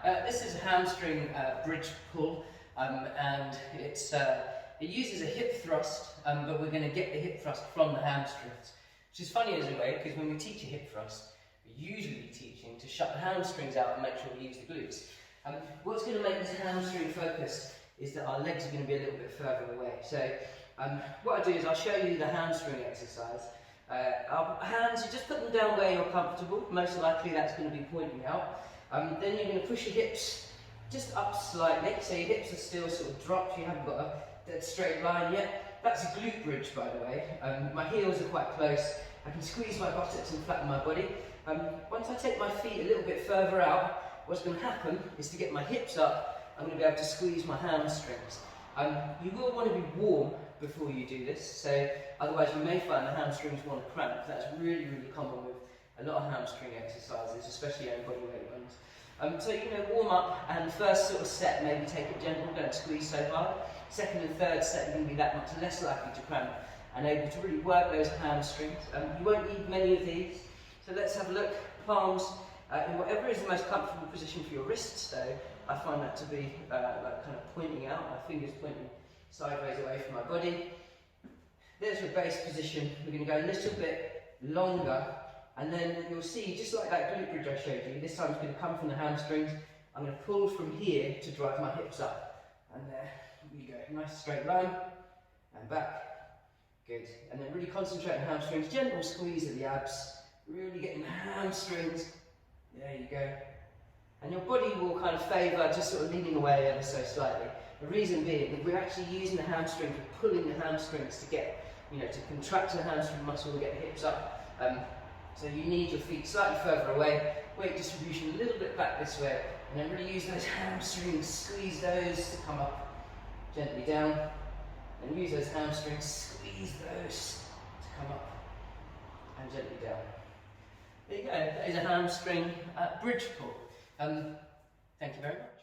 This is a hamstring bridge pull, and it uses a hip thrust, but we're going to get the hip thrust from the hamstrings. Which is funny as a way, because when we teach a hip thrust, we're usually teaching to shut the hamstrings out and make sure we use the glutes. What's going to make this hamstring focused is that our legs are going to be a little bit further away. So what I do is I'll show you the hamstring exercise. Our hands, you just put them down where you're comfortable. Most likely that's going to be pointing out. Then you're going to push your hips just up slightly, so your hips are still sort of dropped, you haven't got a dead straight line yet. That's a glute bridge, by the way. My heels are quite close. I can squeeze my buttocks and flatten my body. Once I take my feet a little bit further out, what's going to happen is to get my hips up, I'm going to be able to squeeze my hamstrings. You will want to be warm before you do this, so otherwise you may find the hamstrings want to cramp. That's really, really common with a lot of hamstring exercises, especially own bodyweight ones. So warm up, and the first sort of set, maybe take it gentle, don't squeeze so hard. Second and third set, you're going to be that much less likely to cramp and able to really work those hamstrings. You won't need many of these, so let's have a look. Palms in whatever is the most comfortable position for your wrists. So I find that to be like kind of pointing out, my fingers pointing sideways away from my body. There's your base position. We're going to go a little bit longer, and then you'll see, just like that glute bridge I showed you, this time it's going to come from the hamstrings. I'm going to pull from here to drive my hips up, and there we go. Nice straight line, and back. Good. And then really concentrate on hamstrings. Gentle squeeze of the abs. Really getting the hamstrings. There you go. And your body will kind of favour just sort of leaning away ever so slightly. The reason being that we're actually using the hamstring for pulling the hamstrings to get, to contract the hamstring muscle and get the hips up. So you need your feet slightly further away, weight distribution a little bit back this way, and then really use those hamstrings, squeeze those to come up, gently down, and use those hamstrings, squeeze those to come up, and gently down. There you go, that is a hamstring bridge pull. Thank you very much.